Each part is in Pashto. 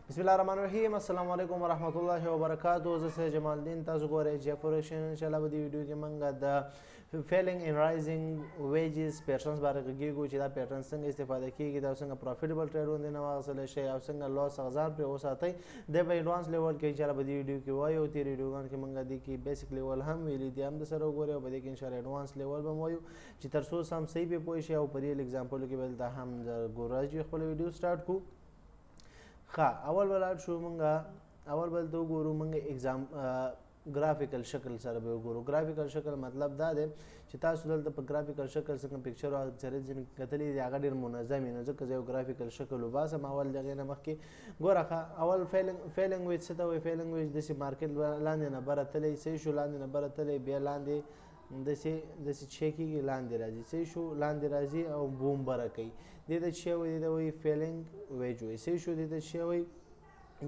بسم الله الرحمن الرحیم. السلام علیکم ورحمۃ الله وبرکاتہ. زه سید جمال الدین، تاسو ګورئ جیفوریشن. ان شاء الله په دې ویډیو کې موږ د فیلینګ ان رایزنګ ویجز پیټرنز باندې غږیږو چې دا پیټرن څنګه استفاده کیږي، دا څنګه پروفیټیبل ټریډ باندې نه واغستلی شي او څنګه لاس اغزار پرې وساتئ. د په ایډوانس لیول کې ان شاء الله په دې ویډیو کې وایو. تېرې ویډیوګانو کې موږ دې کې بیسیک لیول هم ویلي دي، هم د سره وګورئ او په دې کې ان شاء الله ایډوانس لیول به وایو چې تر څو سم صحیح پې پوه شي او په ریل اگزامپلو کې به دلته هم ګورئ. خپل ویډیو سټارټ کړو. اول ولاړ شو مونږه اول بل ته وګورو مونږ اگزام ګرافیکل شکل سره به وګورو. ګرافیکل شکل مطلب دا دی چې تاسو دلته په ګرافیکل شکل څنګه پکچر او اکثریت ځینې کتلي دي هغه ډېر منظم وي، نو ځکه زه یو ګرافیکل شکل وباسم. اول د هغې نه مخکې ګوره اول فیلینګ ویج څه ته وایي. فیلینګ ویج داسې مارکیټ لاندې نه بره تللی، صحیح شو لاندې نه بره تللی، بیا لاندې داسې چې کېږي لاندې راځي، صحیح شو لاندې راځي او بوم بره کوي. دې ته چې وایي دې ته وایي فیلینګ ویج وایي، صحیح شو دې ته چې وایي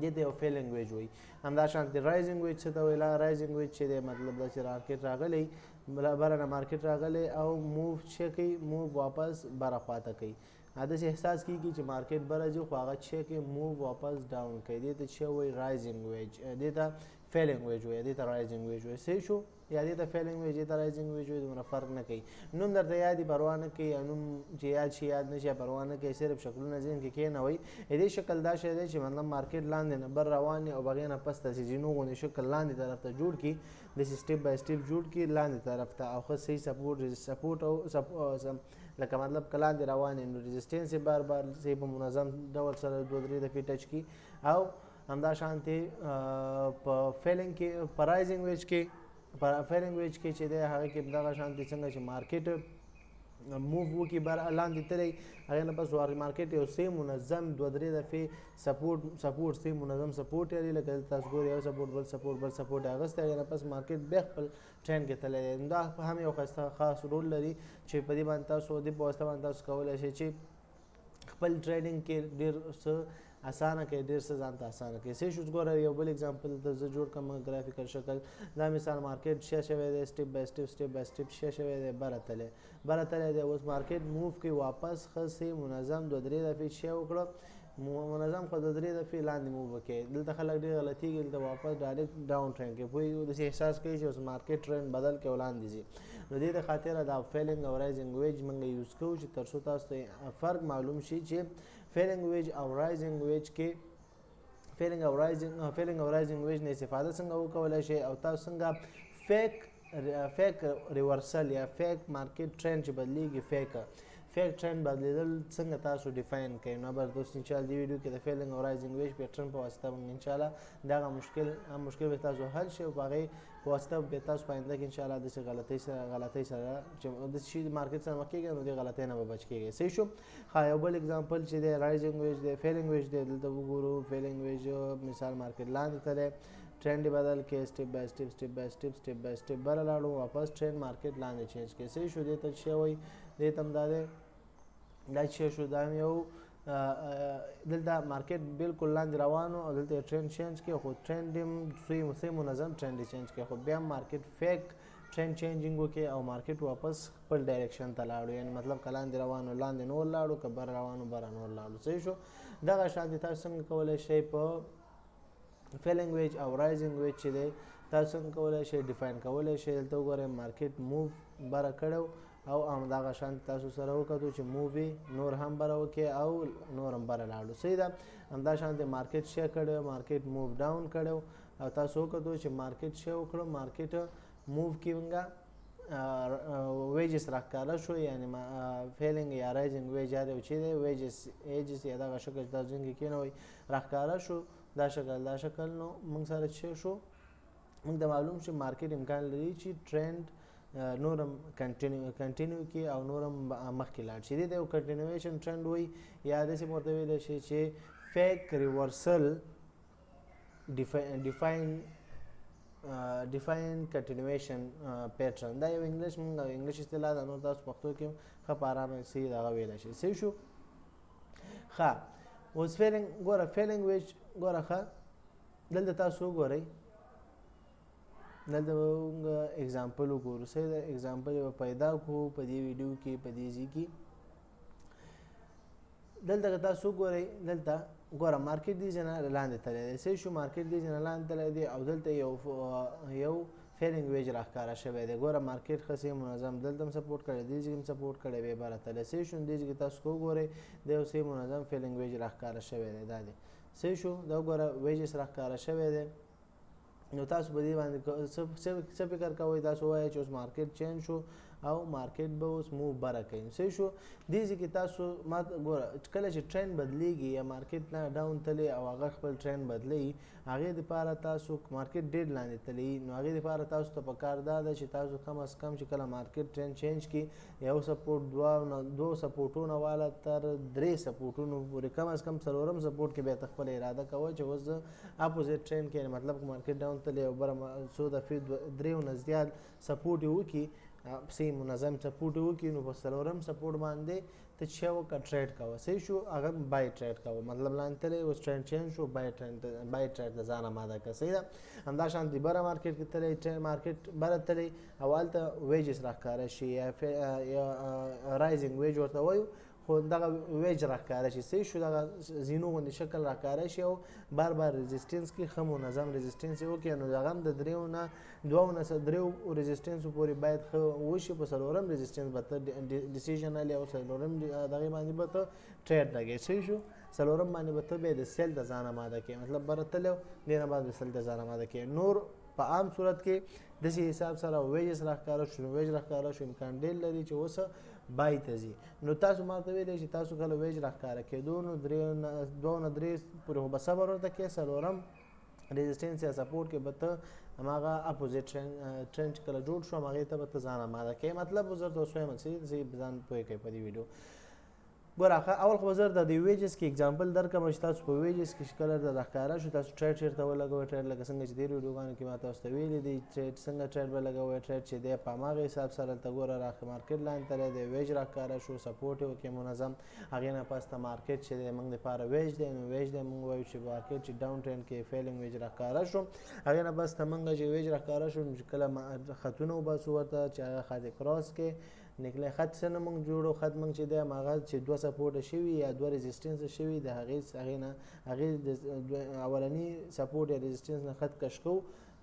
دې ته یو فیلینګ ویج وایي. همداشانتې رایزنګ ویج څه ته وایي. رایزنګ ویج چې دی مطلب دا چې مارکیټ راغلی، بره نه مارکیټ راغلی او موو چې کوي، موو واپس بره خواته کوي. داسې احساس کېږي چې مارکیټ بره ځي خو هغه چې کوي موو واپس ډاون کوي. دې ته چې وایي رایزنګ ویج، دې ته فیلینګ ویج وایي، دې ته رایزنګ ویج وایي. صحیح شو یا دې ته فیلینګ ویج، دې ته رایزنګ ویج وایي، دومره فرق نه کوي. نوم درته یاد وي پروا نه کوي، نوم چې یاد شي یاد نه شي پروا نه کوي، صرف شکلونه ذهن کې کېنوئ. دې شکل دا شی دی چې مطلب مارکیټ لاندې نه بر روان وي او هغې نه پس داسې جینو غوندې شکل لاندې طرف ته جوړ کړي، داسې سټیپ بای سټیپ جوړ کړي لاندې طرف ته او ښه صحیح سپورټ او لکه مطلب که لاندې روان وي نو ريزسټنس یې بار بار صحیح په منظم ډول سره 2-3 دفعې ټچ کړي. او همداشانتې په فیلینګ کې په رایزنګ ویج کې فیلینګ ویج کې چې دی هغه کې دغه شانتې څنګه چې مارکیټ موو وکړي بر لاندې تللی، هغې نه پس مارکیټ یو صحیح منظم 2-3 دفعې سپورټ صحیح منظم سپورټ یې لري. لکه دلته تاسو ګورئ یو سپورټ بل سپورټ بل سپورټ یې اخیستی، هغې نه پس مارکیټ بیا خپل ټرینډ کې تللی دی. نو دا هم یو ښایسته خاص رول لري چې په دې باندې تاسو دې په واسطه باندې تاسو کولی شئ چې خپل ټریډینګ کې ډېر څه اسانه کوي، ډېر څه ځان ته اسانه کوي. صحیح شو. ګوره یو بل اگزامپل ته زه جوړ کړم ګرافیکل شکل. دا مثال مارکیټ شیا شوی دی، سټیپ بای سټیپ شیا شوی دی، بره تللی دی. اوس مارکیټ موو کوي واپس ښه صحیح منظم 2-3 دفعې شیا وکړه، منظم خو 2-3 دفعې لاندې موو وکړي. دلته خلک ډېر غلطېږي، دلته واپس ډایرکټ ډاون ټرینډ کوي، پوهېږي داسې احساس کوي چې اوس مارکیټ ټرینډ بدل کوي او لاندې ځي. نو دې د خاطره دا فیلینګ او رایزنګ ویج موږ یوز کوو چې تر څو تاسو ته فرق معلوم شي چې فیلینګ ویج او رایزنګ ویج کې فیلینګ او رایزنګ ویج نه استفاده څنګه وکولی شئ او تاسو څنګه فیک ریورسل یا فیک مارکیټ ټرینډ چې بدلیږي، فیک ټرینډ بدلیدل څنګه تاسو ډیفاین کوئ. نو بس دوست انشاءالله دې ویډیو کې د فیلینګ او رایزنګ ویج پیټرن په واسطه باندې انشاءالله دغه مشکل به تاسو حل شي او په هغې په واسطه به تاسو په آینده کې انشاءالله داسې غلطۍ سره چې داسې شي مارکیټ سره مخ کېږئ نو دې غلطۍ نه به بچ کېږئ. صحیح شو. یو بل اگزامپل چې دی رایزنګ ویج دی، فیلینګ ویج دی. دلته وګورو فیلینګ ویج مثال مارکیټ لاندې تللی، ټرینډ یې بدل کړي، سټیپ بای سټیپ بره لاړو، واپس ټرینډ مارکیټ لاندې چینج کړي. صحیح شو. دې ته چې وایي دې ته هم دا دی دا چې شو دا یو دلته مارکیټ بالکل لاندې روان و او دلته یې ټرینډ چینج کړي، خو ټرینډ یې صحیح منظم ټرینډ یې چینج کړي، خو بیا هم مارکیټ فیک ټرینډ چینجینګ وکړي او مارکیټ واپس خپل ډایرکشن ته لاړو. یعنې مطلب که لاندې روان و لاندې نور لاړو، که بره روان و بره نور لاړو. صحیح شو. دغه شانتې تاسو څنګه کولی شئ په فیلینګ ویج او رایزنګ ویج چې دی تاسو څنګه کولی شئ ډیفاین کولی شئ. دلته وګورئ مارکیټ موو بره کړی او همدغه شان تاسو سره وکتو چې موو یې نور هم بره وکړي او نور هم بره لاړو. صحیح ده. همداشانتې مارکیټ شیا کړی، مارکیټ موو ډاون کړی او تاسو وکتو چې مارکیټ شیا وکړو، مارکیټ موو کې ونګه ویجز راښکاره شو، یعنې فیلینګ یا رایزنګ ویج هر یو چې دی ویجز یا دغه شکل چې تاسو ذهن کې کېنوئ راښکاره شو. دا شکل نو موږ سره چې شو موږ ته معلوم شو مارکیټ امکان لري چې ټرینډ نورم کنټینیو کړي او نورم مخکې لاړ شي. دې ته یو کنټینیویشن ټرینډ وایي یا داسې ورته ویلی شي چې فیک ریورسل ډیفاین کنټینیویشن پیټرن. دا یو انګلیش اصطلاح ده، نور تاسو پښتو کې ښه په ارامه صحیح دغه ویلی شي. صحیح شو. ښه اوس فیلینګ ویج ګوره ښه دلته تاسو وګورئ، دلته به موږ اگزامپل وګورو. صحیح ده. اگزامپل یې به پیدا کړو په دې ویډیو کې په دې ځای کې. دلته که تاسو وګورئ دلته ګوره مارکیټ دې ځای نه لاندې تللی دی صحیح شو مارکیټ دې ځای نه لاندې تللی دی او دلته یو فیلینګ ویج راښکاره شوی دی ګوره مارکیټ ښه منظم دلته هم سپورټ کړی دې ځای هم سپورټ کړی وی بره تللی صحیح شو دې ځای کې تاسو که وګورئ د یو صحیح منظم فیلینګ ویج راښکاره شوی دی دا دی صحیح شو دا وګوره ویجز راښکاره شوی دی نو تاسو په دې باندې څه فکر کوئ تاسو وایئ چې اوس مارکیټ چینج شو او مارکیټ به اوس موو بره کوي صحیح شو دې ځای کې تاسو ما ګوره کله چې ټرینډ بدلیږي یا مارکیټ نه ډاون تللی او هغه خپل ټرینډ بدلوي هغې دپاره تاسو مارکیټ ډېر لاندې تللی نو هغې دپاره تاسو ته پکار دا ده چې تاسو کم از کم چې کله مارکیټ ټرینډ چینج کړي یو سپورټ دوه سپورټونه والا تر 3 سپورټونو پورې کم از کم 4م سپورټ کې بیا ته خپله اراده کوئ چې اوس د اپوزیټ ټرینډ کې مطلب مارکیټ ډاون تللی او بره څو دفعې 3 نه زیات سپورټ یې وکړي صحیح منظم سپورټ وکړي نو په 4م سپورټ باندې ته چې وکړه ټریډ کوه صحیح شو هغه بای ټریډ کوه مطلب لاندې تللی اوس ټرینډ چینج شو بای ټریډ د ځان اماده کړه صحیح ده همدا شانتې بره مارکیټ کې تللی مارکیټ بره تللی او هلته ویجز راښکاره شي یا رایزنګ ویج ورته وایو خو دغه ویج راښکاره شي صحیح شو دغه زینو غوندې شکل راښکاره شي او بار رزسټنس کې ښه منظم رزسټنس یې وکړي نو هغه هم د 3 رزسټنسو پورې باید ښه وشي په 4م رزسټنس به ته ډیسیژن الې او 4م دغې باندې به ته ټریډ لګې صحیح شو 4م باندې به ته بیا د سیل د ځان اماده کړې مطلب بره تللی دې نه بعد د سیل د ځان اماده کړې نور په عام صورت کې داسې حساب سره ویجز راښکاره شو ویج راښکاره شو امکان ډېر لري چې اوس بای ته ځي نو تاسو ما ته ویلی چې تاسو کله ویج راښکاره کېدو نو 2 نه 3 پورې خو به صبر ورته کې 4م رزسټنس یا سپورټ کې به ته هماغه اپوزیټ ټرینډ چې کله جوړ شو هماغې ته به ته ځان اماده کوې مطلب زه درته اوس وایم چې ځان پوه کوئ په دې ویډیو ګوره اول خو به زه د دې ویجز کې اګزامپل درکړم چې تاسو په ویجز کې چې کله د راښکاره شو تاسو ټریډ چېرته ولګوئ ټریډ لکه څنګه چې ډېرو ویډیوګانو کې ما تاسو ته ویلي دي ټریډ څنګه ټریډ به لګوئ ټریډ چې دی په هماغه حساب سره هلته ګوره مارکیټ لاندې تللی دی ویج راښکاره شو سپورټ یې وکړي منظم هغې نه پس ته مارکیټ چې دی موږ دپاره ویج دی نو ویج دی موږ وایو چې مارکیټ چې ډاون ټرینډ کې فیلینګ ویج راښکاره شو هغې نه بس ته موږ چې ویج راښکاره شو چې کله خطونه وباسو ورته چې هغه خط کراس کې نکلی خط څه نه موږ جوړو خط موږ چې دی هماغه چې 2 سپورټه شوي یا 2 رزسټنس شوي د هغې د اولني سپورټ یا رزسټنس نه خط کش کوو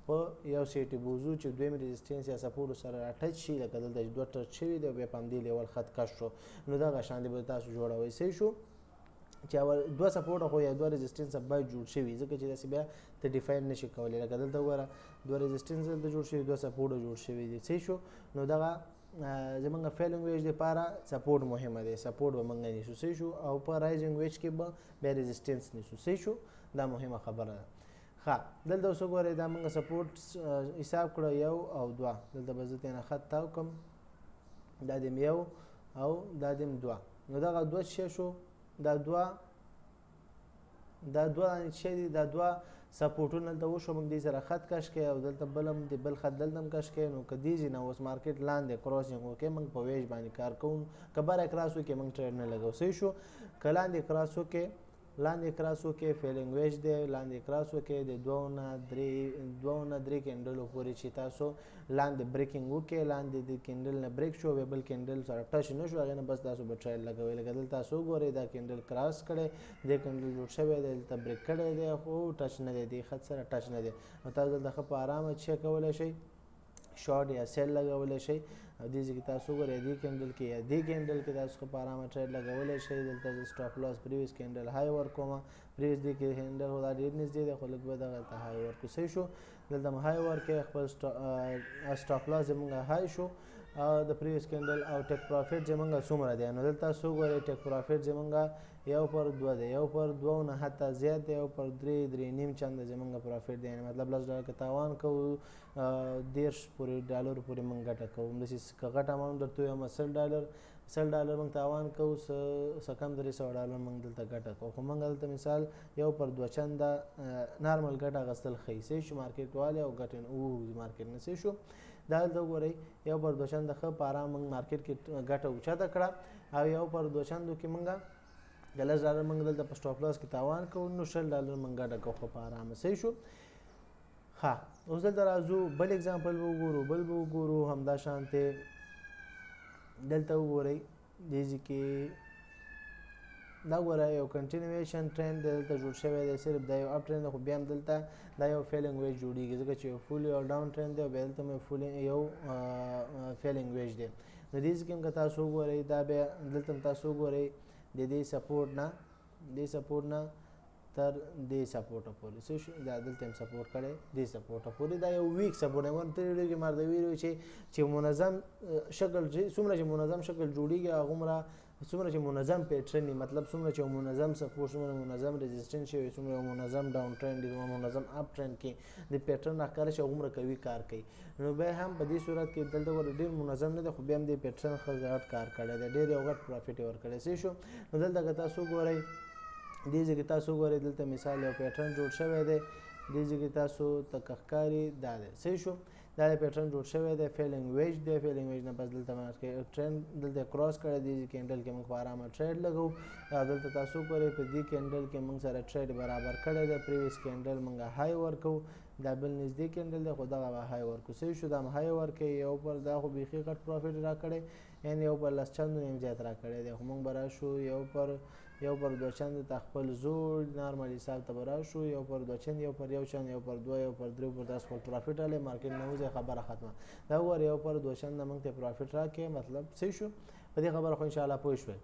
په یو سیټې بوزو چې دویم رزسټنس یا سپورټو سره راټچ شي لکه دلته چې 2 ټچ شوي دی بیا په همدې لیول خط کش شو نو دغه شان به تاسو جوړوئ صحیح شو چې اول 2 سپورټه خو یا 2 رزسټنس باید جوړ شوي ځکه چې داسې بیا ته ډیفاین نشي کولی لکه دلته وګوره 2 رزسټنس دلته جوړ شوي 2 سپورټه جوړ شوي دي صحیح شو نو دغه زمونږ فیلینګ ویج دپاره سپورټ مهمه دی سپورټ به موږ نیسو صحیح شو او په رایزنګ ویج کې به بیا رزسټنس نیسو صحیح شو دا مهمه خبره ده ښه دلته اوس وګورئ دا موږ سپورټ حساب کړه 1 او 2 دلته به زه ترېنه خط تاو کړم دا دیم 1 او دا دیم 2 نو دغه 2 څه شو دا 2 چې دي دا 2 سپورټونه دلته وشو موږ دې سره خط کش کړئ او دلته بل خط دلته هم کش کړئ نو که دې ځای نه اوس مارکیټ لاندې کراسینګ وکړئ موږ په ویج باندې کار کوو که بره کراس وکړئ موږ ټریډ نه لګو صحیح شو که لاندې کراس وکړئ فیلینګ ویج دی لاندې کراس وکړئ د 2 نه 3 کینډلو پورې چې تاسو لاندې بریکینګ وکړئ لاندې د کینډل نه بریک شو بیا بل کینډل سره ټچ نه شو هغې نه بس تاسو به ټریډ لګوئ لکه دلته تاسو وګورئ دا کینډل کراس کړی دې کینډل جوړ شوی دی دلته بریک کړی دی خو ټچ نه دی دې خط سره ټچ نه دی نو تاسو دلته ښه په ارامه څه کولی شئ شارټ یا سیل لګولی شئ او دې ځای کې تاسو وګورئ دې کینډل کې یا دې کینډل کې تاسو ښه په ارامه ټریډ لګولی شئ دلته زه سټاپ لاس پریویس کینډل های ورکوم پریویس دې کې کینډل خو دا ډېر نږدې دی خو لږ به دغلته های ورکړو صحیح شو دلته م های ورکړئ خپل سټاپ لاس زموږ های شو د پریویس کینډل او ټیک پروفیټ زموږ څومره دی نو دلته تاسو وګورئ ټیک پروفیټ زموږ 1/2 دی 1/2 نه حتی زیات دی 1/3 نیم چنده زموږ پروفیټ دی مطلب $10 که تاوان کوو 10 ډالر پورې موږ ګټه کوو همداسې که غټ اماونټ درته ووایم $10 موږ تاوان کوو څه کم $300 موږ دلته ګټه کوو خو موږ دلته مثال 1/2 چنده نارمل ګټه اخیستل ښیي صحیح شو مارکیټ والې او ګټې مارکیټ نه صحیح شو دا دلته وګورئ 1/2 چنده ښه په ارام موږ مارکیټ کې ګټه اوچته کړه او 1/2 چندو کې موږ د $10 موږ دلته په سټاپ لاس کې تاوان کوو نو $10 موږ ګټه کوو خو په ارامه صحیح شو ښه اوس دلته راځو بل اګزامپل به وګورو همدا شانتې دلته وګورئ دې ځای کې دا ګوره یو کنټینیویشن ټرند دلته جوړ شوی دی صرف دا یو اپ ټرند خو بیا هم دلته دا یو فیلینګ ویج جوړیږي ځکه چې یو فول یو ډاون ټرند دی او بیا دلته یو فیلینګ ویج دی نو دې کې هم که تاسو وګورئ دا بیا دلته هم تاسو وګورئ د دې سپورټ نه تر دې سپورټه پورې څه شو دا دلته هم سپورټ کړی دې سپورټه پورې دا یو ویک سپورټ دی ورته ویډیو کې ما د ویډیو چې منظم شکل څومره چې منظم شکل جوړیږي هغومره څومره چې منظم پیټرن وي مطلب څومره چې منظم سپورټ څومره منظم ريزسټنس شي څومره منظم ډاون ټرند څومره منظم اپ ټرند کې د پیټرن راښکاره شي هغومره قوي کار کوي نو بیا هم په دې صورت کې دلته ډېر منظم نه دی خو بیا هم د پیټرن ښه غټ کار کړی دی ډېر یو غټ پروفیټ یې ورکړی څه شو نو دلته که تاسو وګورئ دې ځای کې تاسو وګورئ دلته مثال یو پیټرن جوړ شوی دی دې ځای کې تاسو ته که ښکاري دا دی صحیح شو دا د پیټرن جوړ شوی دی فیلینګ ویج دی فیلینګ ویج نه پس دلته ټرند دلته کراس کړی دی کینډل کې موږ په ارامه ټریډ لګو دلته تاسو وګورئ په دې کینډل کې موږ سره ټریډ برابر کړی دی پریویس کینډل موږ های ورکو دا بل نږدې کینډل دی خو دغه به های ورکو صحیح شو دا هم های ورکوي یو پر دا خو بیخي غټ پروفیټ راکړی یعنې یو پر لس چندو نه هم زیات راکړی دی خو موږ به راشو یو پر دوه چند ته خپل زوړ نارمل حساب ته به راشو یو پر دوه چند یو پر یو چند یو پر دوه یو پر درې پر داس خپل پروفیټ رالی مارکیټ نه وځي خبره ختمه دا وګوره یو پر دوه چند موږ ته پروفیټ راکړي مطلب صحیح شو په دې خبره خو انشاءالله پوه شوئ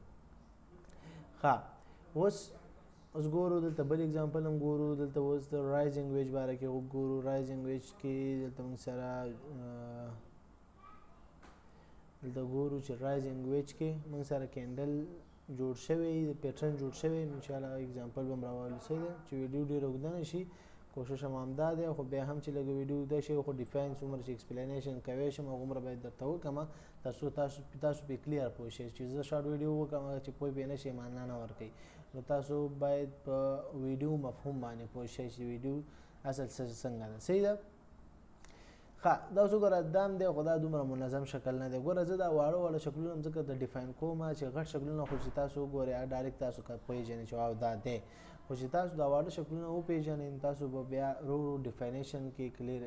ښه اوس ګورو دلته بل اگزامپل هم ګورو دلته اوس د رایزنګ ویج باره کې ګورو رایزنګ ویج کې دلته موږ سره دلته ګورو چې رایزنګ ویج کې موږ سره کینډل جوړ شوی پیټرن جوړ شوی ان شاء الله اگزامپل به راوړل شي چې ویډیو ډیر اوږده نه شي کوشش هم همدا دی خو بیا هم چې لږ ویډیو اوږده شي خو ډیفاین څومره چې ایکسپلینیشن کوی شم هغومره باید درته وکړم تر څو تاسو پې کلیر پوه شئ چې زه شارټ ویډیو وکړم چې پوه پې نه شئ معنا نه ورکوي نو تاسو باید په ویډیو مفهوم باندې پوه شئ چې ویډیو اصل څنګه ده صحیح ده ښه دا اوس وګوره دام دی خو دا دومره منظم شکل نه دی ګوره زه دا واړه شکلونه هم ځکه د ډیفاین کوم چې غټ شکلونه خو چې تاسو وګورئ ډایرکټ تاسو پوهېږئ چې واو دا دی خو چې تاسو دا واړه شکلونه وپېژنئ تاسو به بیا ورو ډیفاینیشن کې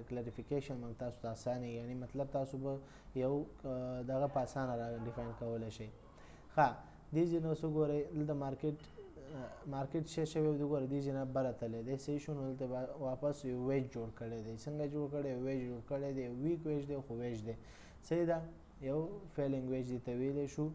کلیریفیکیشن موږ تاسو ته اسانه یعنی مطلب تاسو به یو دغه په اسانه را ډیفاین کولی شئ ښه دې ځای نه اوس وګورئ دلته مارکیټ شی شوی دی ګوره دې ځای نه بره تللی دی صحیح شو نو دلته واپس یو ویج جوړ کړی دی څنګه جوړ کړی ویج جوړ کړی دی ویک ویج دی خو ویج دی صحیح ده یو فیلینګ ویج دې ته ویلی شو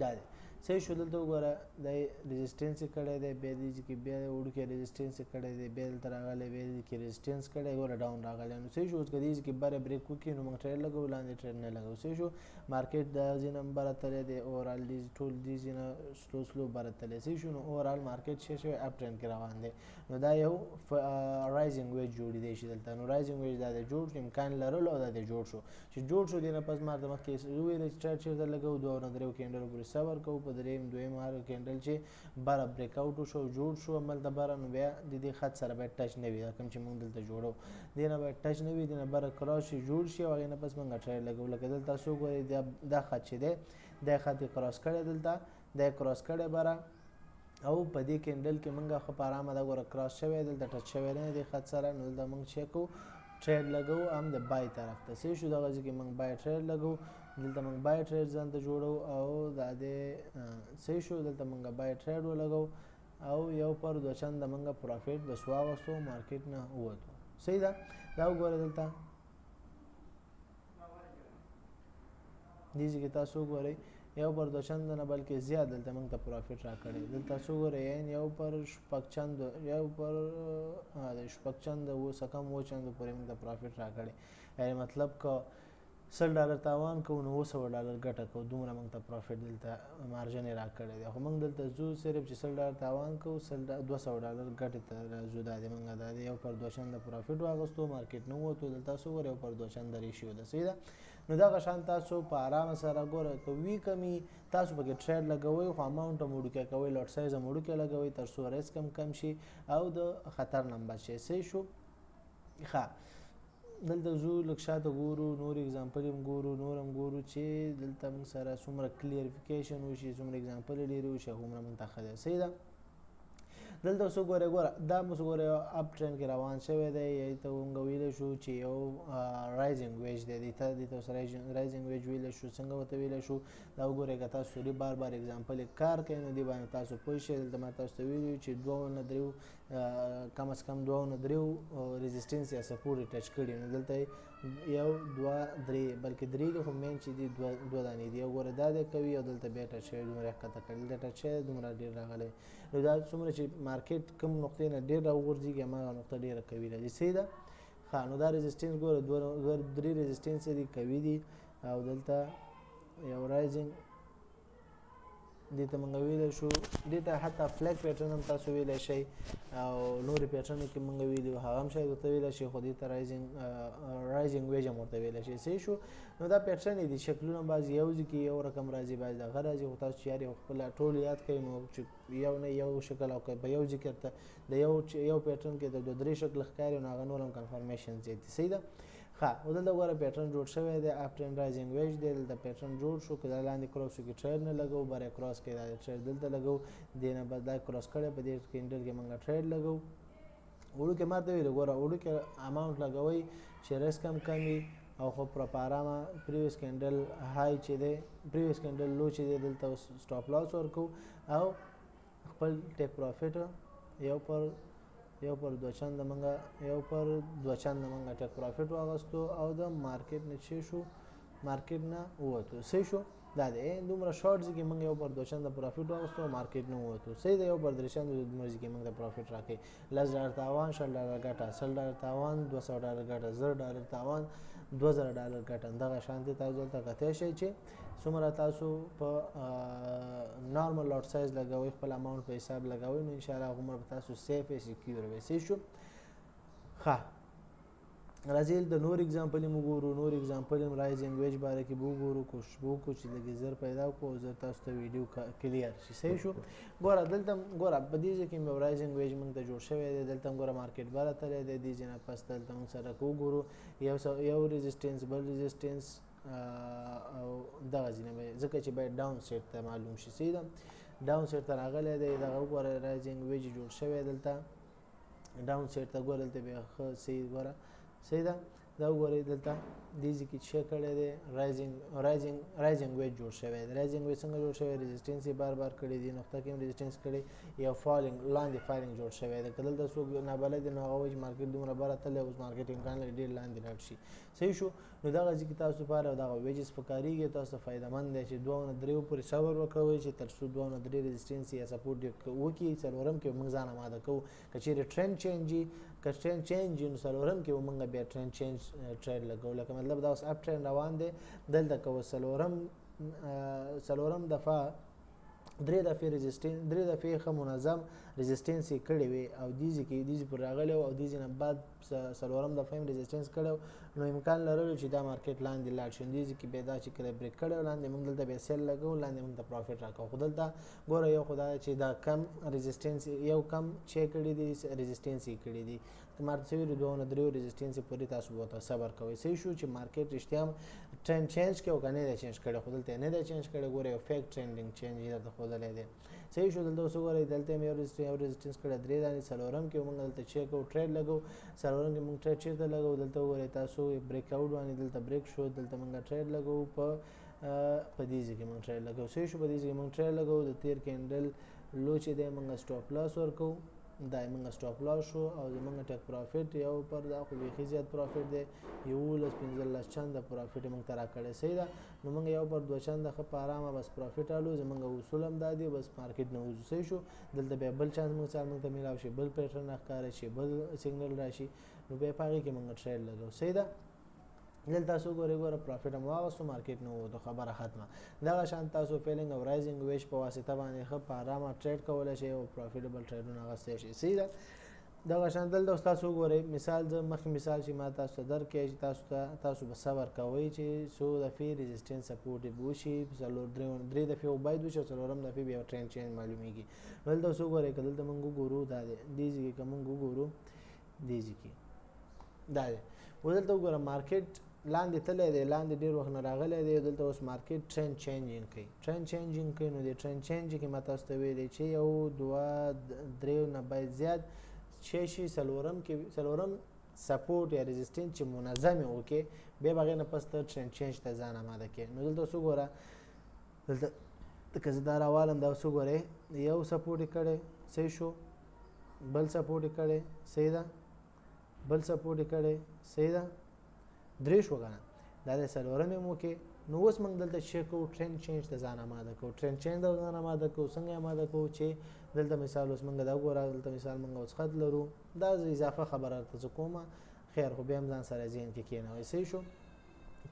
دا دی صحیح شو دلته وګوره دا ريزسټنس یې کړی دی بیا دې کې بیا وړوکی ريزسټنس یې کړی دی بیا دلته راغلی بیا دې کې ريزسټنس کړی ګوره ډاون راغلی نو صحیح شو اوس که دې کې بره بریک وکړي نو موږ ټریډ لګوو لاندې ټریډ نه لګوو صحیح شو مارکیټ دا ځای نه هم بره تللی دی اوورال ټول دې ځای نه سلو بره تللی صحیح شو نو اوورال مارکیټ شوی اپ ټرینډ کې روان دی نو دا یو رایزنګ ویج جوړېدی شي دلته نو رایزنګ ویج دا دی جوړ شو امکان لرلو او دا دی جوړ شو چې جوړ شو دې نه پس ما ورته مخکې وویل چې ټریډ چېرته لګوو دوه نه درېو کینډلو پورې صبر کوو په دویم کینډل چې بره بریک آوټ وشو جوړ شو هملته بره نو بیا د دې خط سره باید ټچ نه وي کوم چې موږ دلته جوړو دې نه باید ټچ نه وي دې نه بره کراس شي جوړ شي او هغې نه پس موږ ټریډ لګوو لکه دلته تاسو وګورئ دا خط چې دی دا خط یې کراس کړی دلته دا یې کراس کړی بره او په دې کینډل کې موږ ښه په ارامه دا ګوره کراس شوی دلته ټچ شوی نه دی خط سره نو دلته موږ چې کوو ټریډ لګوو هم د بای طرف ته صحیح شو دغه ځای کې موږ بای ټریډ لګوو دلته موږ بای ټریډ ځان ته جوړو او دا دې صحیح شو دلته موږ بای ټریډ ولګوو او یو پر دوه چنده موږ پروفیټ بس واغوستو مارکیټ نه ووتو صحیح ده دا وګوره دلته دې ځای کې تاسو وګورئ یو پر دوه چنده نه بلکې زیات دلته موږ ته پروفیټ راکړی دلته تاسو وګورئ یو پر شپږ چنده یو پر شپږ چنده اوس کم اووه چندو پورې موږ ته پروفیټ راکړی یعنې مطلب که $100 تاوان کوو نو $200 ګټه کوو دومره موږ ته پروفیټ دلته مارجن یې راکړی دی خو موږ دلته ځو صرف چې $100 تاوان کوو $200 ګټې ته راځو دا دی موږ دا دی یو پر دوه چنده پروفیټ واغوستو مارکیټ نه ووتو دلته تاسو وګورئ یو پر دوه چنده ریشیو ده صحیح ده نو دغه شان تاسو په ارامه سره ګوره که ویک مي تاسو پکې ټریډ لګوئ خو اماونټ هم وړوکی کوئ لوټ سایز هم وړوکی لګوئ تر څو ریسک هم کم شي او د خطر نه هم بچ شئ صحیح شو ښه دلته ځو لږ شاته ګورو نور اگزامپل هم ګورو نور هم ګورو چې دلته موږ سره څومره کلیریفیکیشن وشي څومره اگزامپل ډېرې وشي هغومره موږ ته ښه دی صحیح ده دلته اوس ګوره دا موږ ګوره اپ ټرند کې روان شوی دی یا ته موږ ویلی شو چې یو رایزنګ ویج دی دې ته اوس رایزنګ ویج ویلی شو څنګه ورته ویلی شو دا وګورئ که تاسو ډېر بار بار اګزامپل کار کوئ نو دې باندې تاسو پوه شئ دلته ما تاسو ته ویلي چې دوه نه دریو کم از کم دوه نه دریو ریزسټنس یا سپورټ یې ټچ کړي نو دلته یو دوه درې بلکې درې دي خو مین چې دي دوه دانې دي یو ګوره دا دی کوي او دلته بیا ټچ شوی دومره ښکته کړي دلته ټچ شوی دومره ډېر راغلی نو دا څومره چې مارکیټ کوم نقطې نه ډېر راوغورځېږي هماغه نقطه ډېره قوي راځي صحیح ده ښه نو دا ریزسټنس ګوره درې ریزسټنس دي قوي دي او دلته یو رایزنګ دې ته موږ ویلی شو دې ته حتی فلیګ پیټرن هم تاسو ویلی شئ او نورې پیټرنو کې موږ ویلي وو هغه هم شاید ورته ویلی شئ خو دې ته رایزنګ ویج هم ورته ویلی شئ صحیح شو نو دا پیټرن دي شکلونه بعضې یو ځای کې یو رقم راځي بعضې دغه راځي خو تاسو چې یار یو خپله ټول یاد کړئ نو چې یو نه یو شکل او که په یو ځای کې ورته د یو پیټرن کې د دوه درې شکل ښکاري نو هغه نور هم کنفرمیشن زیات دي صحیح ده ښه او دلته ګوره پیټرن جوړ شوی دی اپ ټرند رایزنګ ویج دی دلته پیټرن جوړ شو که دا لاندې کراس وکړي ټریډ نه لګو بری کراس کې دا ټریډ دلته لګو دې نه بعد دا کراس کړی په دې کینډل کې موږ ټریډ لګو وړو کې ماته ویلو ګوره وړو کې اماونټ لګوئ چې ریسک هم کم وي او خو پرپارامه پریویس کینډل های چې دی پریویس کینډل لو چې دی دلته سټاپ لاس ورکو او خپل ټیک پروفیټ یو پر دوه چنده منګه ټیک پروفیټ واغستو او د مارکیټ نه چې شو مارکیټ نه ووتو صحیح شو دا دی دومره شارټ ځکه موږ یو پر دوه چنده پروفیټ واغستو مارکیټ نه ووتو صحیح دی یو پر درې چنده دومره ځکه موږ د پروفیټ راکړي $10 تاوان $10 ګټه $10 تاوان $200 ګټه $1000 تاوان $2000 ګټه دغه شانتي تاسو دلته کتلی شئ چې څومره تاسو په نارمل لاټ سایز لګوئ خپل اماونټ په حساب لګوئ نو انشاءالله هغومره به تاسو سیف وي سیکیور وي صحیح شو ښه راځئ د نور اګزامپل یې وګورو نور اګزامپل هم رایزنګ ویج باره کې به وګورو کوشش به وکړو چې لږ زر پیدا کړو او زر تاسو ته ویډیو کلیر شي صحیح شو ګوره دلته ګوره په دې ځای کې مې رایزنګ ویج موږ ته جوړ شوی دی دلته ګوره مارکیټ بره تللی دی دې ځای نه پس دلته موږ سره وګورو یو ریزسټنس بل ریزسټنس او دغه ځای نه به ځکه چې باید ډاون سیټ ته معلوم شي صحیح ده ډاون سیټ ته راغلی دی دغه وګوره رایزنګ ویج جوړ شوی دلته ډاون سیټ ته ګوره دلته بیا ښه صحیح ګوره صحیح ده دا وګورئ دلته دې ځای کې څه کړی دی رایزنګ ویج جوړ شوی دی رایزنګ ویج څنګه جوړ شوی ریزسټنس یې بار بار کړی دی نقطه کې هم ریزسټنس کړی یو فالینګ لاندې فالینګ جوړ شوی دی که دلته څوک نابلد دی نو هغه وایي چې مارکیټ دومره بره تللی اوس مارکیټ امکان لري ډېر لاندې لاړ شي صحیح شو نو دغه ځای کې تاسو لپاره دغه ویجز پکارېږي تاسو ته فایدهمند دی چې دوه نه دریو پورې صبر وکوئ چې تر څو دوه نه درې ریزسټنس یا سپورټ وکړي څلورم کې موږ ځان اماده کوو که چیرې ټرینډ چینج وي که ټرینډ چینج وي نو څلورم کې به موږ بیا ټرینډ چینج ټریډ لګوو لکه مطلب دا اوس اپ ټرینډ روان دی دلته که څلورم دفعه درې دفعې ښه منظم ریزسټنس یې کړی وي او دې پورې راغلی او دې نه بعد څلورم دفعه هم ریزسټنس کړی نو امکان لرلو چې دا مارکیټ لاندې لاړ شي دې کې بیا دا چې کله بریک کړی لاندې موږ دلته بیا سیل لګوو لاندې موږ ته پروفیټ راکوو خو دلته ګوره یو خو دا چې دا کم ریزسټنس یو کم چې کړي دي ریزسټنس یې کړي دي ماته څه ویلي دوه نه دریو ریزسټنس پورې تاسو به ورته صبر کوئ صحیح شو چې مارکیټ رښتیا هم ټرینډ چینج کړي او که نه دی چینج کړی خو دلته یې نه دی چینج کړی ګوره یو فیک ټرینډینګ چینج یې درته ښودلی دی صحیح شو دلته اوس وګورئ دلته هم یو ریزسټنس کړی درې دانې څلورم کې موږ دلته چیک کوو ټریډ لګوو څلورم کې موږ ټریډ چېرته لګوو دلته وګورئ تاسو بریک آوټ باندې دلته بریک شو دلته موږ ټریډ لګوو په دې ځای کې موږ ټریډ لګوو صحیح شو په دې ځای کې موږ ټریډ لګوو د تیر کینډل لو چې دی موږ سټاپ لاس ورکوو دا موږ سټاپ لاس شو او زموږ ټیک پروفیټ یو پر دا خو بیخي زیات پروفیټ دی 15 چنده پروفیټ موږ ته راکړی صحیح ده نو موږ یو پر دوه چنده ښه په ارامه بس پروفیټ الو زموږ اصول هم دا دي بس مارکیټ نه وځو صحیح شو دلته بیا بل چانس موږ ته میلاو شي بل پیټرن ښکاره شي بل سیګنل راشي نو بیا په هغې کې موږ ټریډ لګوو صحیح ده دلته تاسو ګوره پروفیټ هم واغستو مارکیټ نه ووتو خبره ختمه دغه شان تاسو فیلینګ او رایزنګ ویج په واسطه باندې ښه په ارامه ټریډ کولی شئ او پروفیټیبل ټریډونه اخیستی شئ صحیح ده دغه شان دلته اوس تاسو وګورئ مثال زه مخکې مثال چې ما تاسو ته درکړی چې تاسو به صبر کوئ چې څو دفعې ریزسټنس سپورټ وشي درې دفعې خو باید وشي او څلورم دفعې بیا ټرینډ چینج معلومیږي نو دلته اوس وګورئ که دلته موږ وګورو دا دی دې ځای کې که موږ وګورو دې ځای کې دا دی اوس دلته وګوره مارکیټ لاندې تللی دی، لاندې ډېر وخت نه راغلی دی، دلته اوس مارکیټ ټرینډ چینجینګ کوي، ټرینډ چینجینګ کوي. نو د ټرینډ چینج کې ما تاسو ته ویلي چې 1 2 3 نه باید زیات شي، څلورم سپورټ یا ريزिस्टेंस چې منظم وکړي، بیا به هغې نه پس ته ټرینډ چینج ته ځان اماده کړې. نو دلته اوس وګوره، دلته که زه دا راوالم، دا اوس وګورئ، یو سپورټ یې کړی صحیح شو، بل سپورټ یې کړی صحیح ده، بل سپورټ یې کړی صحیح ده، 3 شو که نه، دا د څلورم یې وکړې. نو اوس موږ دلته څه کوو؟ ټرینډ چینج ته ځان اماده کوو. ټرینډ چینج ته ځان اماده کوو. څنګه اماده کوو چې دلته مثال اوس موږ دا وګوره، دلته مثال موږ اوس خط لرو، دا اضافه خبره درته زه کومه، خیر خو بیا هم ځان سره ذهن کې کښېنوئ صحیح شو.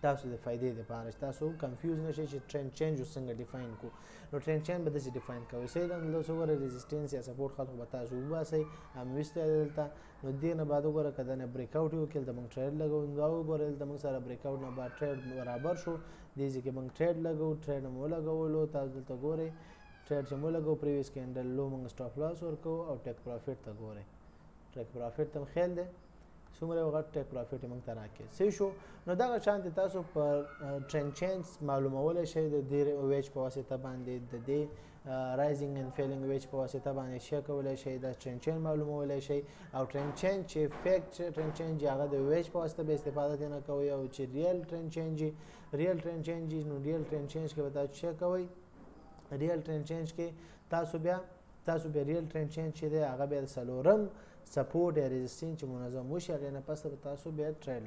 تاسو د فائدې دپاره چې تاسو کنفیوز نشئ چې ټرینډ چینج څنګه ډیفاین کړو. نو ټرینډ چینج به داسې ډیفاین کوئ صحیح ده. نو دلته وګوره ريزिस्टेंस یا سپورټ خط خو به تاسو وباسئ، همویستی دی دلته. نو دې نه بعد وګوره که دنه بریک اوټ یې وکړي، دلته موږ ټریډ لګوو. نو دا وګوره دلته موږ سره بریک اوټ نه بعد ټریډ برابر شو، دې ځای کې موږ ټریډ لګوو، ټریډ مو ولګولو. تاسو دلته ګورئ ټریډ چې مو ولګوو، پریویس کینډل لو موږ سټاپ لاس ورکوو او ټیک پروفیټ ته ګورئ، ټیک پروفیټ ته خیال دی څومره یو غټ ټیک پروفیټ یې موږ ته راکړي صحیح شو. نو دغه شانتې تاسو پر ټرینډ چینج معلومولی شئ د دې ویج په واسطه باندې، د دې رایزنګ اینډ فیلینګ ویج په واسطه باندې څه کولی شئ؟ دا ټرینډ چینج معلومولی شئ. او ټرینډ چینج چې فیک ټرینډ چینج هغه د ویج په واسطه به استفاده ترې نه کوئ، او چې ریل ټرینډ چینج نو ریل ټرینډ چینج کې به تاسو څه کوئ؟ ریل ټرینډ چینج کې تاسو بیا ریل ټرینډ چینج چې دی هغه بیا د څلورم سپورټ یا ريزिस्टेंस چې منظم وشي، هغې نه پس به تاسو بیا ټریډ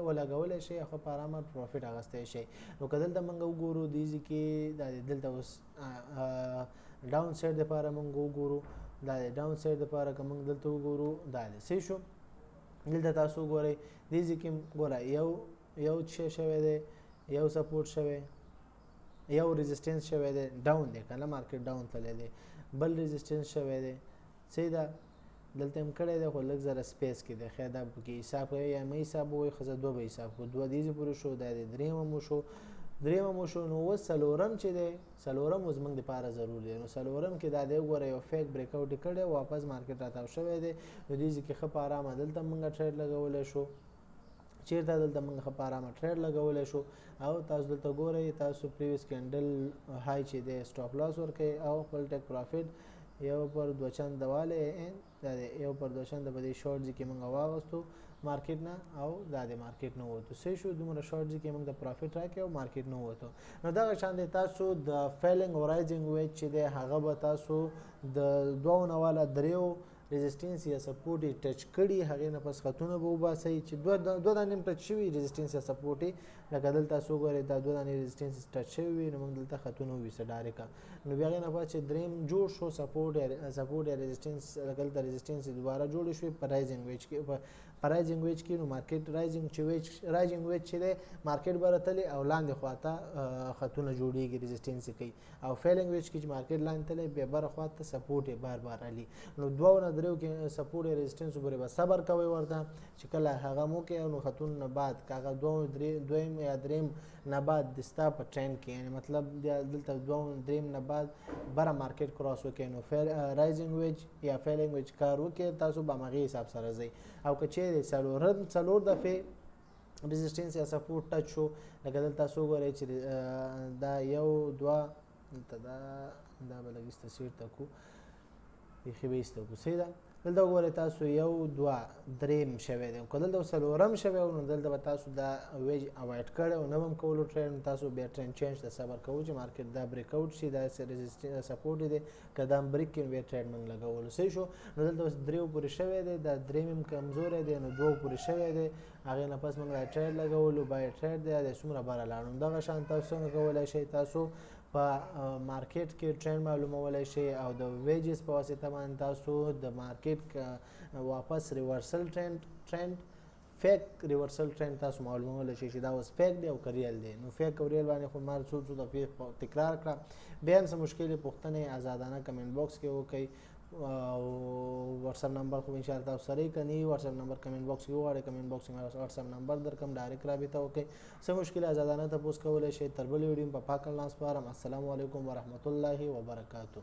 ولګولی شئ، خو په ارامه پروفیټ اخیستی شئ. نو که دلته موږ وګورو دې ځای کې دلته اوس ډاون سایډ دپاره موږ وګورو، دا د ډاون سایډ دپاره که موږ دلته وګورو دا دی صحیح شو. دلته تاسو وګورئ دې ځای کې ګوره یو څه شوی دی، یو سپورټ شوی، یو ريزिस्टेंस شوی دی، ډاون دی که نه، مارکیټ ډاون تللی دی، بل ريزिस्टेंस شوی دی صحیح ده، دلته هم کړی دی خو لږ زره سپیس کې دی، خیر دا پکې حساب کوئ یا مه حساب ووایئ، ښه زه 2 به حساب کړو، 2 دې ځای پورې شو، دا د درېیمه مو شو. نو اوس څلورم چې دی، څلورم اوس زموږ دپاره ضرور دی. نو څلورم کې دا دی وګوره یو فیک بریک اوټ یې کړی، واپس مارکیټ راتاو شوی دی. نو دې ځای کې ښه په ارامه دلته موږ ټریډ لګولی شو، چیرته دلته موږ ښه په ارامه ټریډ لګولی شو. او تاسو دلته ګورئ، تاسو پریویس کینډل های چې دی سټاپ لاس ورکوئ او خپل ټیک پروفیټ یو پر 2 چنده والی دا دی، یو پر 2 چنده په دې شارټ ځای کې موږ واغستو مارکیټ نه، او دا د مارکیټ نه ووتو صحیح شو. دومره شارټ ځای کې موږ د پروفیټ راکړی او مارکیټ نه ووتو. نو دغه شان دی تاسو د فیلینګ او رایزنګ ویج چې دی هغه به تاسو د 2 نه والا 3 ريزिस्टेंस یا سپورټ یې ټچ کړي، هغې نه پس خطونه به وباسئ چې 2 دانې ټچ شوي ريزिस्टेंस یا سپورټ یې، لکه دلته تاسو وګورئ دا 2 دانې ريزिस्टेंस ټچ شوي وي، نو موږ دلته خطونه وویسه ډایرکټه. نو بیا هغې نه پس چې دریم جوړ شو سپورټ یا ريزिस्टेंस، لکه دلته ريزिस्टेंस دوباره جوړې شوې په رایزنګ ویج کې، نو مارکیټ رایزنګ ویج چې دی مارکیټ به راتلی او لاندې خواته خطونه جوړېږي ريزिस्टेंس یې کوي، او فیلینګ ویج کې چې مارکیټ لاندې تلی بیا بره خواته سپورټ یې بار علي. نو 2 نه 3 کې سپورټ یا ريزिस्टेंس پورې به صبر کوئ ورته چې کله هغه مو کوي، نو خطونو نه بعد که هغه 2 یا 3 نه بعد د ستا په ټرینډ کې، یعنې مطلب دلته 2 3 نه بعد بره مارکیټ کراس وکړي، نو رایزنګ ویج یا فیلینګ ویج کار وکړي، تاسو به همغې حساب سره ځئ. او که چیرې څلور دفعې ريزिस्टेंس یا سپورټ ټچ شو، لکه دلته تاسو وګورئ چې دا 1 2 دلته دا به لږ ایسته سیټ ته کړو، بیخي به ایسته کړو صحیح ده. دلته وګورئ تاسو 1 2 3 شوی دی، که دلته څلورم شوی نو دلته به تاسو دا ویج اوایډ کړی او نه به هم کولو ټرینډ، تاسو بیا ټرینډ چینج ته صبر کوو چې مارکیټ دا بریک اوټ شي، دا سپورټ دی، که دا هم بریک کړي بیا ټرینډ موږ لګولو صحیح شو. نو دلته اوس 3 پورې شوی دی، دا 3 هم کمزوری دی، نو 2 پورې شوی دی، هغې نه پس موږ دا ټریډ لګولو، بای ټریډ دی، دا څومره بره لاړو. دغه شان تاسو څنګه کولی شئ تاسو په مارکیټ کې ټرینډ معلومولی شئ، او د ویجز په واسطه باندې تاسو د مارکیټ واپس ریورسل ټرینډ فیک ریورسل ټرینډ تاسو معلومولی شئ چې دا اوس فیک دی او که ریل دی. نو فیک او ریل باندې خو ما څو دفعې تکرار کړه، بیا هم څه مشکلې پوښتنې ازادانه کمنټ باکس کې وکئ، او واتساپ نمبر خو انشاءالله تاسو سره یې که نه واتساپ نمبر کمنټ باکس کې وغواړئ، کمنټ باکس کې واتساپ نمبر درکړم، ډایرکټ رابطه وکړئ، څه مشکل ازادانه تپوس کولی شئ. تر بلې ویډیو په پاک الله سپارم. السلام علیکم ورحمة الله وبرکاتو.